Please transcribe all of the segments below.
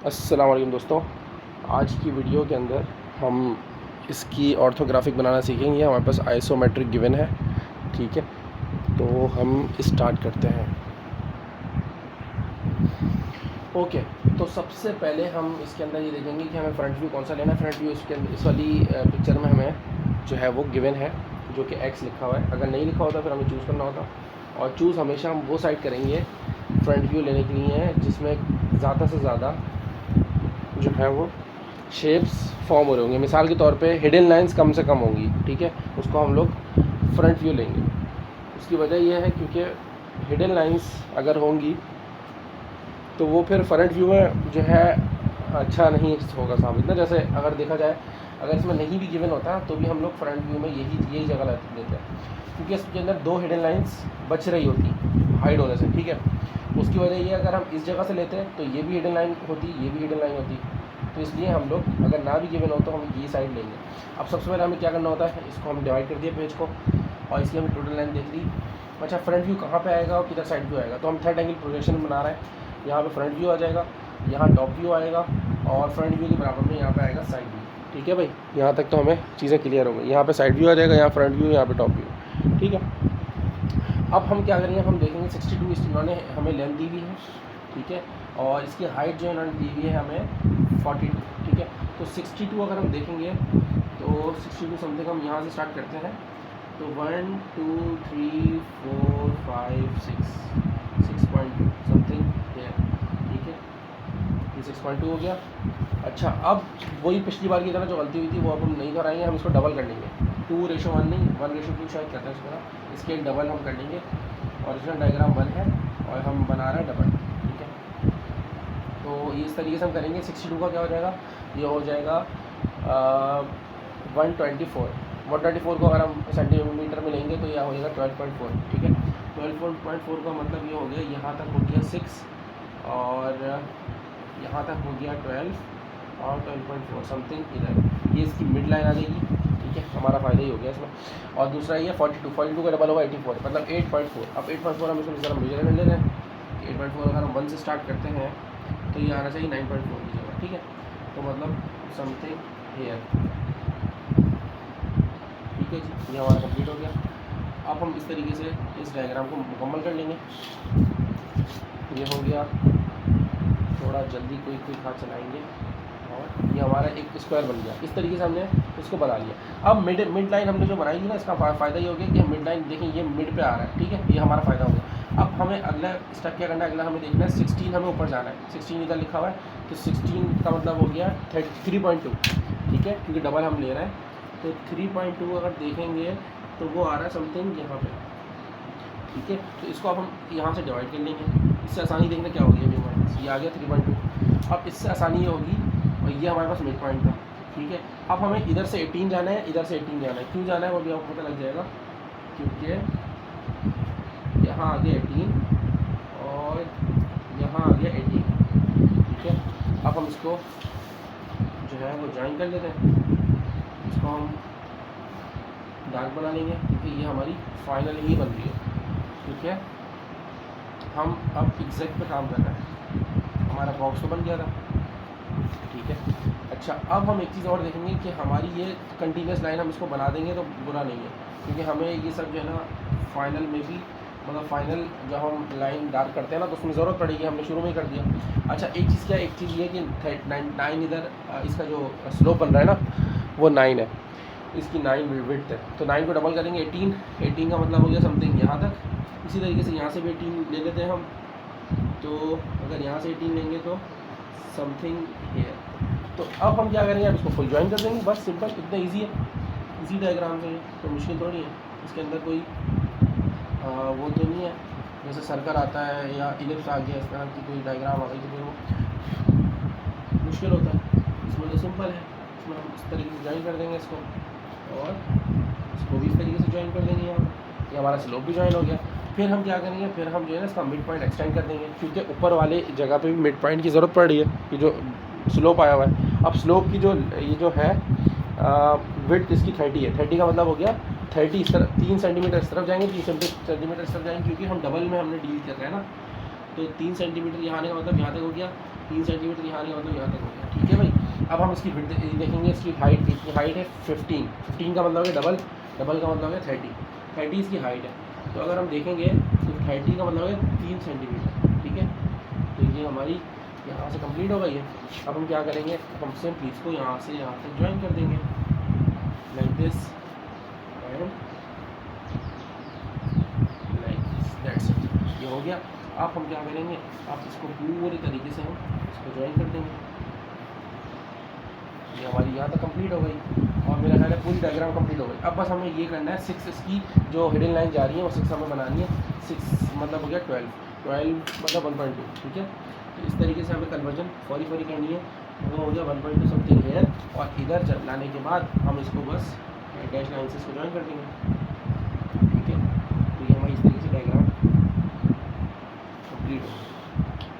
अस्सलाम वालेकुम दोस्तों, आज की वीडियो के अंदर हम इसकी ऑर्थोग्राफिक बनाना सीखेंगे। हमारे पास आइसोमेट्रिक गिवन है, ठीक है। तो हम स्टार्ट करते हैं। ओके, तो सबसे पहले हम इसके अंदर ये देखेंगे कि हमें फ्रंट व्यू कौन सा लेना है। फ्रंट व्यू इसके अंदर इस वाली पिक्चर में हमें जो है वो गिवन है, जो कि एक्स लिखा हुआ है। अगर नहीं लिखा होता फिर हमें चूज़ करना होता, और चूज़ हमेशा हम वो साइड करेंगे फ्रंट व्यू लेने के लिए है जिसमें ज़्यादा से ज़्यादा जो है वो शेप्स फॉर्म हो रहे होंगे। मिसाल के तौर पे हिडन लाइंस कम से कम होंगी, ठीक है, उसको हम लोग फ्रंट व्यू लेंगे। उसकी वजह यह है क्योंकि हिडन लाइंस अगर होंगी तो वो फिर फ्रंट व्यू में जो है अच्छा नहीं होगा साबित ना। जैसे अगर देखा जाए, अगर इसमें नहीं भी गिवन होता तो भी हम लोग फ्रंट व्यू में यही जगह लेते हैं, क्योंकि इसके अंदर दो हिडन लाइंस बच रही होती हाइड होने से, ठीक है। उसकी वजह ये अगर हम इस जगह से लेते हैं तो ये भी हिडन लाइन होती, ये भी हिडन लाइन होती। तो इसलिए हम लोग अगर ना भी गिवन हो तो हम ये साइड लेंगे। अब सबसे पहले हमें क्या करना होता है, इसको हम डिवाइड कर दिए पेज को, और इसकी हमें टोटल लाइन देख ली। अच्छा, फ्रंट व्यू कहाँ पे आएगा और किधर साइड व्यू आएगा, तो हम थर्ड एंगल प्रोजेक्शन बना रहे हैं। यहाँ पे फ्रंट व्यू आ जाएगा, यहाँ टॉप व्यू आएगा, और फ्रंट व्यू के बराबर में यहाँ पे आएगा साइड व्यू, ठीक है भाई। यहाँ तक तो हमें चीज़ें क्लियर हो गई। यहाँ पे साइड व्यू आ जाएगा, यहाँ फ्रंट व्यू, यहाँ पे टॉप व्यू, ठीक है। अब हम क्या करेंगे, हम देखेंगे 62 इन्होंने हमें लेंथ दी हुई है, ठीक है, और इसकी हाइट जो इन्होंने दी हुई है हमें 42, ठीक है। तो 62 अगर हम देखेंगे तो 62 समथिंग हम यहाँ से स्टार्ट करते हैं। तो 1 2 3 4 5 6.2 समथिंग है, ठीक है। ये 6.2 हो गया। अच्छा, अब वही पिछली बार की तरह जो गलती हुई थी वो अब हम नहीं कराएंगे, हम इसको डबल कर लेंगे। 2:1 नहीं, 1:2 शायद करते हैं इसको, इसके डबल हम कर लेंगे। ओरिजिनल डायग्राम 1 है और हम बना रहे हैं डबल, ठीक है। तो ये इस तरीके से हम करेंगे। 62 का क्या हो जाएगा, ये हो जाएगा 124 को अगर हम सेंटीमीटर में लेंगे तो यह हो जाएगा 12.4, ठीक है। 12.4 का मतलब ये हो गया, यहाँ तक हो गया 6 और यहाँ तक हो गया 12 और 12.4 समथिंग इधर। ये इसकी मिड लाइन आ जाएगी, ठीक है, हमारा फ़ायदा ही हो गया इसमें। और दूसरा ये 42 का डबल होगा 84, मतलब 8.4। अब 8.4 हम इसमें ज़रा मेजरमेंट ले रहे हैं कि 8.4 अगर हम 1 से स्टार्ट करते हैं तो ये आना चाहिए 9.4 की जगह, ठीक है। तो मतलब समथिंग हेयर, ठीक है जी, ये हमारा कंप्लीट हो गया। अब हम इस तरीके से इस डायग्राम को मुकम्मल कर लेंगे। ये हो गया, थोड़ा जल्दी कोई हाथ चलाएंगे, और ये हमारा एक स्क्वायर बन गया। इस तरीके से हमने इसको बना लिया। अब मिड लाइन हमने जो बनाई थी ना, इसका फ़ायदा ये हो गया कि मिड लाइन देखें ये मिड पे आ रहा है, ठीक है, ये हमारा फ़ायदा हो गया। अब हमें अगला स्टेप क्या करना है, अगला हमें देखना है 16 हमें ऊपर जाना है। 16 इधर लिखा हुआ है, तो 16 का मतलब हो गया 3.2, ठीक है, क्योंकि डबल हम ले रहे हैं। तो 3.2 अगर देखेंगे तो वो आ रहा है समथिंग यहाँ पे, ठीक है। तो इसको अब हम यहाँ से डिवाइड कर लेंगे। इससे आसानी देखना क्या होगी, अभी ये आ गया 3.2। अब इससे आसानी ये होगी, और ये हमारे पास मिड पॉइंट था, ठीक है। अब हमें इधर से 18 जाना है, इधर से 18 जाना है। क्यों जाना है वो भी आपको पता लग जाएगा, क्योंकि यहाँ आ गया 18 और यहाँ आ गया 18, ठीक है। अब हम इसको जो है वो ज्वाइन कर लेते हैं। इसको हम डार्क बना लेंगे क्योंकि ये हमारी फाइनल ही बन रही है, ठीक है। हम अब एग्जैक्ट पे काम कर रहे हैं। हमारा बॉक्स तो बन गया था, ठीक है। अच्छा, अब हम एक चीज़ और देखेंगे कि हमारी ये कंटिन्यूस लाइन हम इसको बना देंगे तो बुरा नहीं है, क्योंकि हमें ये सब जो है ना फाइनल में भी, मतलब फाइनल जब हम लाइन डार्क करते हैं ना तो उसमें ज़रूरत पड़ेगी, हमने शुरू में ही कर दिया। अच्छा, एक चीज़ क्या, एक चीज़ ये कि 9 इधर इसका जो स्लोप बन रहा है ना वो 9 है, इसकी 9 विड्थ है। तो 9 को डबल करेंगे 18 का मतलब हो गया समथिंग यहाँ तक। इसी तरीके से यहाँ से भी 18 ले लेते हैं हम। तो अगर यहाँ से 18 लेंगे तो समथिंग हेयर। तो अब हम क्या करेंगे, अब इसको फुल ज्वाइन कर देंगे, बस सिंपल, इतना इजी है। इजी डायग्राम है, तो मुश्किल थोड़ी है। इसके अंदर कोई वो तो नहीं है जैसे सर्कल आता है या इलिप्स आ गया, इस तरह की कोई डायग्राम आ गई तो फिर वो मुश्किल होता है। इसमें तो सिंपल है, इसमें हम इस तरीके से ज्वाइन कर देंगे इसको, और इसको भी इस तरीके से ज्वाइन कर देंगे। यहाँ ये हमारा स्लोप भी ज्वाइन हो गया। फिर हम क्या करेंगे, फिर हम जो है ना इसका मिड पॉइंट एक्सटेंड कर देंगे, क्योंकि ऊपर वाले जगह पे भी मिड पॉइंट की ज़रूरत पड़ रही है, कि जो स्लोप आया हुआ है। अब स्लोप की जो ये जो है विड्थ इसकी 30 है। 30 का मतलब हो गया 30 इस तरफ, 3 सेंटीमीटर इस तरफ जाएंगे, 3 सेंटीमीटर इस तरफ जाएंगे, क्योंकि हम डबल में हमने डील कर रहे हैं ना। तो 3 सेंटीमीटर यहाँ आने का मतलब यहाँ तक हो गया, 3 सेंटीमीटर यहाँ आने का मतलब यहाँ तक हो गया। ठीक है भाई। अब हम इसकी विड्थ देखेंगे, इसकी हाइट, इसकी हाइट है 15 का मतलब है डबल, डबल का मतलब है 30 इसकी हाइट है। तो अगर हम देखेंगे तो 30 का मतलब है 3 सेंटीमीटर। ठीक है, तो ये हमारी यहाँ से कंप्लीट हो गई है। अब हम क्या करेंगे, हम सिंपली इसको यहाँ से यहाँ तक ज्वाइन कर देंगे like this and like this, that's it, ये हो गया। अब हम क्या करेंगे, आप इसको पूरी तरीके से हम इसको ज्वाइन कर देंगे। ये हमारी यहाँ तक कंप्लीट हो गई और मेरा ख्याल है पूरी डायग्राम कंप्लीट हो गई। अब बस हमें ये करना है 6 इसकी जो हिडन लाइन जा रही है वो 6 हमें बनानी है। 6 मतलब हो गया 12 मतलब 1.2। ठीक है, तो इस तरीके से हमें कन्वर्जन फौरी करनी है। वो हो गया 1.2 समथिंग हेयर, और इधर लाने के बाद हम इसको बस डैश लाइन से इसको ज्वाइन कर देंगे। ठीक है, तो ये हमारी इस तरीके से डायग्राम कंप्लीट हो,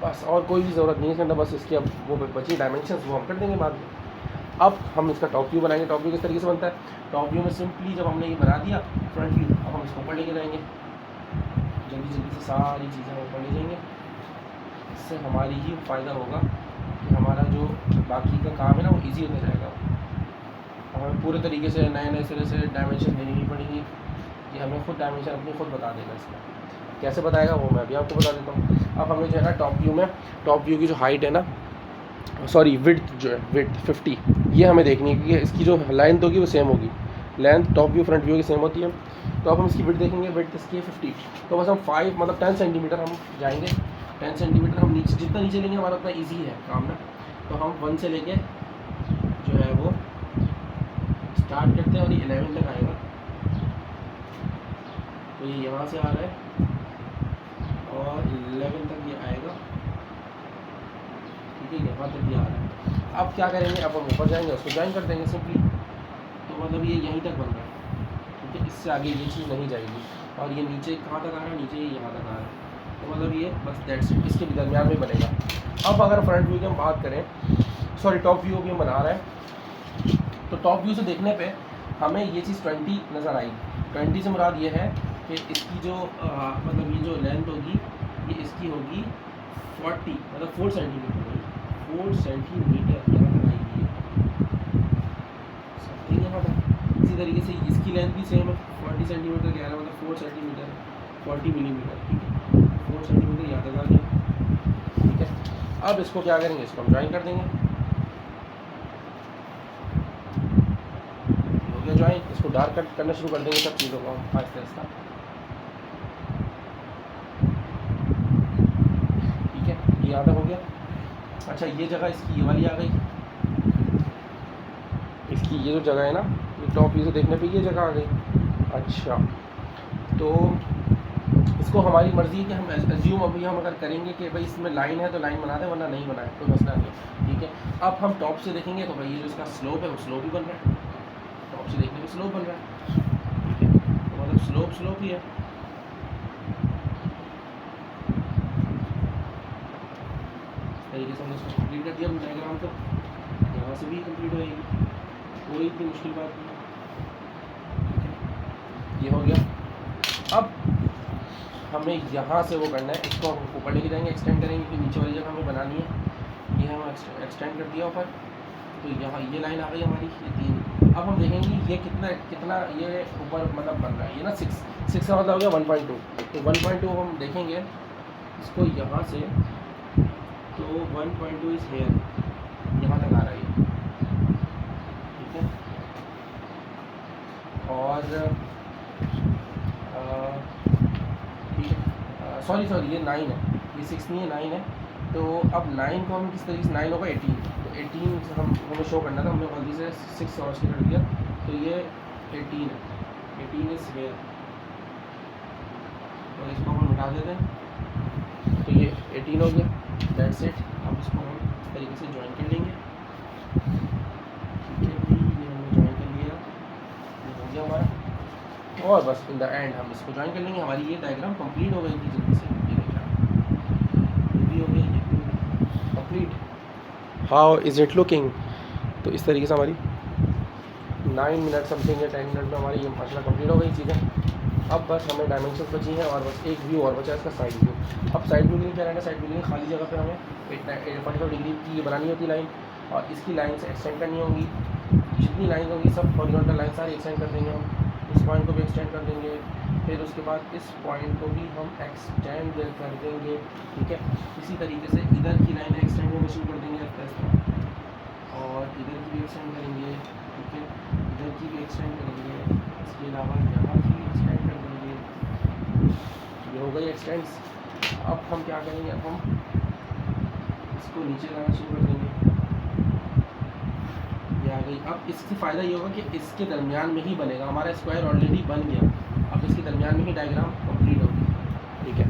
बस और कोई भी ज़रूरत नहीं है इसके अंदर। बस इसकी अब वो बची डायमेंशंस वो हम कर देंगे बाद में। अब हम इसका टॉप व्यू बनाएंगे। टॉप व्यू किस तरीके से बनता है, टॉप व्यू में सिंपली जब हमने ये बना दिया फ्रंट व्यू, अब हम इसको ऊपर लेके जाएंगे, जल्दी से सारी चीज़ें हम ऊपर ले जाएंगे। इससे हमारी ही फ़ायदा होगा कि हमारा जो बाकी का काम है ना वो ईजी होता जाएगा। हमें पूरे तरीके से नए सिरे से डायमेंशन देनी नहीं पड़ेगी, ये हमें खुद डायमेंशन अपनी खुद बता देगा। इसका कैसे बताएगा वो मैं अभी आपको बता देता हूँ। अब हमें जो है ना टॉप व्यू में, टॉप व्यू की जो हाइट है ना, सॉरी विड्थ जो है, विड्थ 50, ये हमें देखनी है कि इसकी जो लेंथ होगी वो सेम होगी। Length top view front view की सेम होती है। तो अब हम इसकी विड्थ देखेंगे, विड्थ इसकी है 50। तो बस हम 5 मतलब 10 सेंटीमीटर हम जाएंगे। 10 सेंटीमीटर हम नीचे, जितना नीचे लेंगे हमारा उतना ईजी है काम ना। तो हम 1 से लेके जो है वो स्टार्ट करते हैं और ये 11 तक आएगा। तो ये यहाँ से आ रहा है और 11 तक ये आएगा। ठीक है, यहाँ तक ये आ रहा है। अब क्या करेंगे, अब हम ऊपर जाएंगे, उसको ज्वाइन कर देंगे सिंपली। तो मतलब ये यहीं तक बन रहा है। ठीक है, इससे आगे ये चीज़ नहीं जाएगी। और ये नीचे कहाँ तक आ रहा है, नीचे यहाँ तक आ रहा है। तो मतलब ये बस दैट्स इट, इसके दरमियान में बनेगा। अब अगर फ्रंट व्यू की हम बात करें, सॉरी टॉप व्यू भी हम बना रहे हैं, तो टॉप व्यू से देखने पे हमें ये चीज़ 20 नज़र आएगी। 20 से मुराद ये है कि इसकी जो मतलब ये जो लेंथ होगी ये इसकी होगी 40 मतलब 4 सेंटीमीटर होगी। 4 सेंटीमीटर यहाँ तक आएगी समथिंग यहाँ तक। इसी तरीके से इसकी लेंथ भी सेम है, 40 सेंटीमीटर कह रहा है, मतलब 4 सेंटीमीटर 40 मिलीमीटर। ठीक है, 4 सेंटीमीटर यहाँ तक आ गया। ठीक है, अब इसको क्या करेंगे, इसको हम ज्वाइन कर देंगे। हो गया ज्वाइन, इसको डार्क कट करना शुरू कर देंगे सब चीज़ों को हम आहिस्ता आहिस्ता। ठीक है, ये यहाँ तक हो गया। अच्छा, ये जगह इसकी ये वाली आ गई, इसकी ये जो जगह है ना, ये टॉप व्यू से देखने पे ये जगह आ गई। अच्छा, तो इसको हमारी मर्ज़ी है कि हम एज्यूम अभी हम अगर करेंगे कि भाई इसमें लाइन है तो लाइन बना दें, वरना नहीं बनाए, कोई मसला नहीं। ठीक है, अब हम टॉप से देखेंगे तो भाई ये जो इसका स्लोप है वो स्लोप ही बन रहा है। टॉप से देखने में स्लोप बन रहा है। ठीक है, तो मतलब स्लोप ही है। तरीके से हमने इसको कंप्लीट कर दिया डायग्राम को। यहाँ से भी कंप्लीट हो जाएगी, कोई भी मुश्किल बात नहीं। ठीक है, ये हो गया। अब हमें यहाँ से वो करना है, इसको हम ऊपर लेके जाएंगे, एक्सटेंड करेंगे, क्योंकि नीचे वाली जगह हमें बनानी है। ये हम एक्सटेंड कर दिया ऊपर, तो यहाँ ये लाइन आ गई हमारी, ये 3। अब हम देखेंगे ये कितना ये ऊपर मतलब बन रहा है। ये ना 6 का मतलब हो गया 1.2। तो 1.2 हम देखेंगे इसको यहाँ से, तो 1.2 इस हेयर यहाँ तक आ रहा है। ठीक है, और ठीक है, सॉरी ये 9 है, ये 6 नहीं है, 9 है। तो अब 9 को हम किस तरीके से, 9 होगा 18, तो 18 हमें शो करना था, हमने गलती से 6 और से कर दिया। तो ये 18 है, 18 इस हेयर, और इसको हम मिटा देते हैं। तो ये 18 हो गया, दैट्स इट। अब इसको हम इस तरीके से ज्वाइन कर लेंगे। ठीक है भाई, ये हमने ज्वाइन कर लिया, ये हो गया हमारा। और बस इन द एंड हम इसको ज्वाइन कर लेंगे। हमारी ये डायग्राम कंप्लीट हो गई थी जल्दी से। ये भी हो गया, ये भी complete. How is it looking? तो इस तरीके से हमारी 9 मिनट समथिंग या 10 मिनट में हमारी ये माशाल्लाह कंप्लीट हो गई चीज़ें। अब बस हमें डायमेंशन बची हैं और बस एक व्यू और बचा है इसका साइड व्यू। अब साइड व्यू के लिए क्या रहना है, साइड व्यू के लिए खाली जगह पे हमें 45 डिग्री की ये बनानी होती लाइन और इसकी लाइन से एक्सटेंड करनी होगी। जितनी लाइन होगी सब हॉरिजॉन्टल लाइन सारी एक्सटेंड कर देंगे हम। इस पॉइंट को भी एक्सटेंड कर देंगे, फिर उसके बाद इस पॉइंट को भी हम एक्सटेंड कर देंगे। ठीक है, इसी तरीके से इधर की लाइन एक्सटेंड होना शुरू कर देंगे इस तरह और इधर की भी एक्सटेंड करेंगे। ठीक है, इधर की भी एक्सटेंड करेंगे, इसके अलावा यहाँ की एक्सटेंड कर देंगे। ये हो गई एक्सटेंड्स। अब हम क्या करेंगे, अब हम इसको नीचे लाना शुरू कर देंगे। ये आ गई। अब इससे फ़ायदा ये होगा कि इसके दरमियान में ही बनेगा, हमारा स्क्वायर ऑलरेडी बन गया, अब इसके दरमियान में ही डायग्राम कंप्लीट होगी। ठीक है,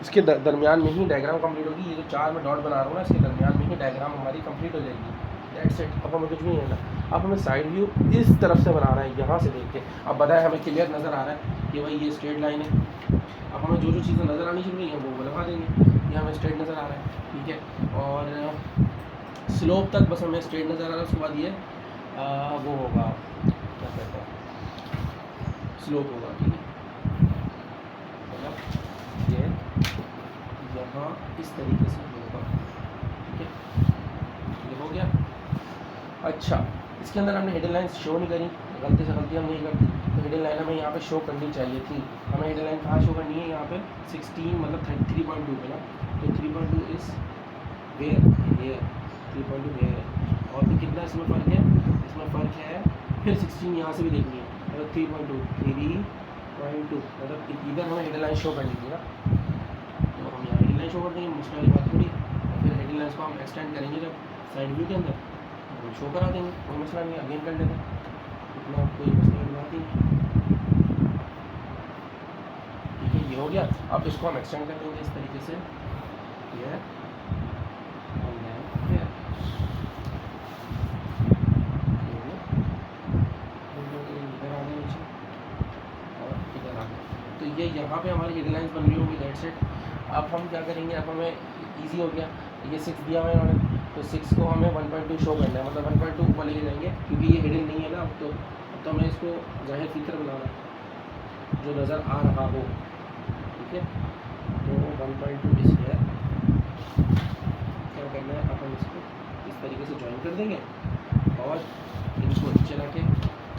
इसके दरमियान में ही डायग्राम कंप्लीट होगी। ये जो 4 में डॉट बना रहा हूँ ना, इसके दरमियान में ही डायग्राम हमारी कंप्लीट हो जाएगी। That's it. अब हमें कुछ नहीं लेना। अब हमें साइड व्यू इस तरफ से बनाना है, यहाँ से देख के। अब बताएं, हमें क्लियर नज़र आ रहा है कि भाई ये स्ट्रेट लाइन है। अब हमें जो जो चीज़ें नज़र आनी शुरू हुई हैं वो लगा देंगे। ये हमें स्ट्रेट नज़र आ रहा है। ठीक है, और स्लोप तक बस हमें स्ट्रेट नज़र आ रहा है। उसके बाद ये वो होगा, क्या कहते हैं, स्लोप होगा। ठीक है, मतलब ये यहाँ इस तरीके से होगा। ठीक है, ये हो गया। अच्छा, इसके अंदर हमने हिडन लाइन शो नहीं करी, गलती से गलती हम नहीं करती, तो हिडन लाइन हमें यहाँ पे शो करनी चाहिए थी। हमें हिडन लाइन कहाँ शो करनी है, यहाँ पे 16 मतलब 3.2 पे ना, तो 3.2 इस वेयर, ये 3.2 वेयर है। और फिर कितना इसमें फ़र्क है, इसमें फ़र्क है फिर 16 यहाँ से भी देखनी है, मतलब 3.2 मतलब इधर हमें हिडन लाइन शो करनी थी ना, तो हम यहाँ हिडन लाइन शो कर देंगे, मुश्किल वाली बात थोड़ी। और फिर हिडन लाइन्स को हम एक्सटेंड करेंगे जब साइड व्यू के अंदर, तो शो करा देंगे, कोई मसला नहीं। अगेन कर लेते, इतना कोई मसला की बात नहीं। ठीक है, ये हो गया। अब इसको हम एक्सटेंड कर देंगे इस तरीके से, ये तो ये यहाँ पे हमारी हिडन लाइन्स बन रही होंगी। That's it. अब हम क्या करेंगे, अब हमें इजी हो गया, ये 6 दिया हुआ है इन्होंने, तो 6 को हमें 1.2 शो करना है, मतलब 1.2 ऊपर लेके जाएंगे क्योंकि ये हिडन नहीं है ना। अब तो हमें इसको जाहिर फिक्र बनाना है जो नज़र आ रहा हो। ठीक है, तो 1.2 इस है, क्या करना है, अब हम इसको इस तरीके से ज्वाइन कर देंगे और इनको नीचे ला के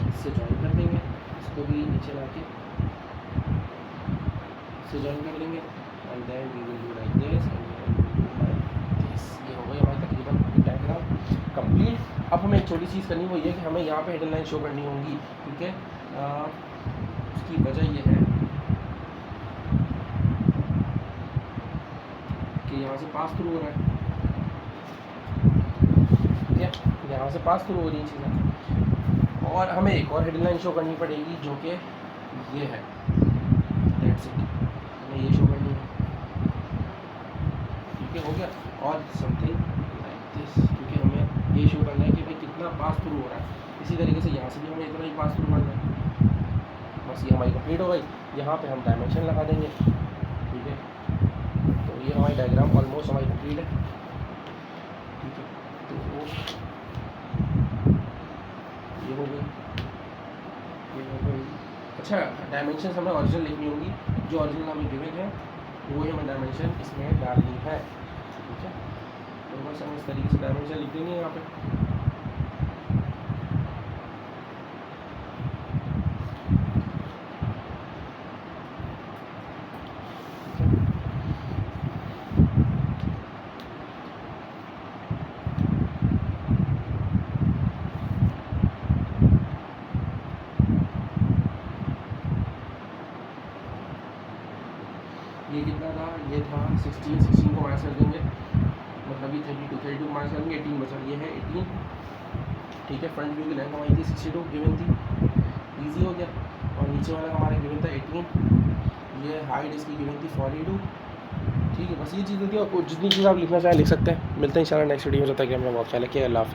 इससे ज्वाइन कर देंगे, इसको भी नीचे ला के इससे ज्वाइन कर देंगे and then we will do like this and this. ये हो गई हमारी तकरीबन डायग्राम कंप्लीट। अब हमें एक छोटी चीज़ करनी, वो ये कि हमें यहाँ पे हिडन लाइन शो करनी होंगी। ठीक है, उसकी वजह ये है कि यहाँ से पास थ्रू हो रहा है। ठीक है, यहाँ से पास थ्रू हो रही चीज़ें, और हमें एक और हिडन लाइन शो करनी पड़ेगी जो कि ये है। दैट्स इट, हमें ये शो करनी है। ठीक है, हो गया। और समथिंग लाइक दिस, क्योंकि हमें ये शो करना है कि भाई कितना पास थ्रू हो रहा है। इसी तरीके से यहाँ से भी हमें इतना ही पास थ्रू करना है। बस ये हमारी कंप्लीट हो गई। यहाँ पे हम डायमेंशन लगा देंगे। ठीक है, तो ये हमारी डायग्राम ऑलमोस्ट हमारी कंप्लीट है। ठीक है, तो ये हो गई, ये हो गई। अच्छा, डायमेंशन हमें ओरिजिनल लिखनी होगी, जो ओरिजिनल हमें गिवन है वो ही हमें डायमेंशन इसमें डालनी है। ठीक है, तो बस हम इस तरीके से डायमेंशन लिख देंगे यहाँ पे। ये कितना था, ये था 16 को माइनस कर देंगे, मतलब ये 32 को माइनस करेंगे, 18 बचा, ये है 18। ठीक है, फ्रंट व्यू की लेंथ हमारी थी 62 गिवन थी, इजी हो गया। और नीचे वाला हमारा गिवन था 18, ये हाइट इसकी गिवन थी 42। ठीक है, बस ये चीज़ होती है, और जितनी चीज़ आप लिखना चाहें लिख सकते हैं। मिलते हैं इंशाल्लाह नेक्स्ट वीडियो में, जब तक कि हमें बहुत ख्याल है कि अल्लाह हाफ़िज़।